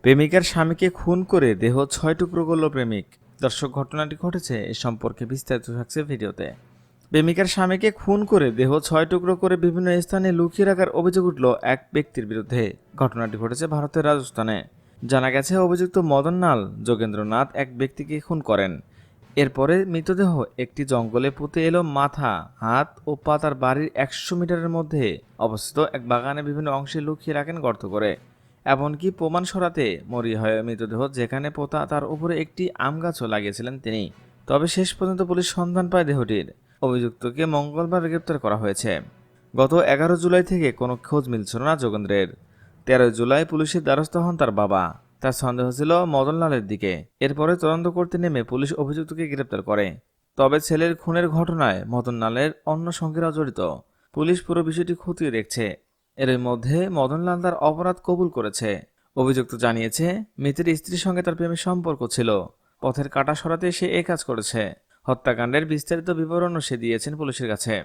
প্রেমিকার স্বামীকে খুন করে দেহ ৬ টুকরো করল প্রেমিক। দর্শক, ঘটনাটি ঘটেছে এ সম্পর্কে বিস্তারিত থাকছে ভিডিওতে। প্রেমিকার স্বামীকে খুন করে দেহ ৬ টুকরো করে বিভিন্ন স্থানে লুকিয়ে রাখার অভিযোগ উঠল এক ব্যক্তির বিরুদ্ধে। ঘটনাটি ঘটেছে ভারতের রাজস্থানে। জানা গেছে, অভিযুক্ত মদন নাল যোগেন্দ্রনাথ এক ব্যক্তিকে খুন করেন। এরপরে মৃতদেহ একটি জঙ্গলে পুঁতে এলো। মাথা, হাত ও পা তার বাড়ির ১০০ মিটারের মধ্যে অবস্থিত এক বাগানে বিভিন্ন অংশে লুকিয়ে রাখেন গর্ত করে। এমনকি প্রমাণ সরাতে মরিয়া হয় মৃতদেহ যেখানে পোতা তার উপরে একটি আম গাছও লাগিয়েছিলেন তিনি। তবে শেষ পর্যন্ত পুলিশ সন্ধান পায় দেহটির। অভিযুক্তকে মঙ্গলবার গ্রেপ্তার করা হয়েছে। গত ১১ জুলাই থেকে কোনো খোঁজ মিলছিল না যোগেন্দ্রের। ১৩ জুলাই পুলিশের দ্বারস্থ হন তার বাবা। তার সন্দেহ ছিল মদনলালের দিকে। এরপরে তদন্ত করতে নেমে পুলিশ অভিযুক্তকে গ্রেপ্তার করে। তবে ছেলের খুনের ঘটনায় মদনলালের অন্য সঙ্গীরাও জড়িত। পুলিশ পুরো বিষয়টি খতিয়ে দেখছে। এর মধ্যে মদনলাল তার অপরাধ কবুল করেছে। অভিযুক্ত জানিয়েছে, মৃতের স্ত্রীর সঙ্গে তার প্রেমের সম্পর্ক ছিল। পথের কাঁটা সরাতে সে কাজ করেছে। হত্যাকাণ্ডের বিস্তারিত বিবরণও সে দিয়েছেন পুলিশের কাছে।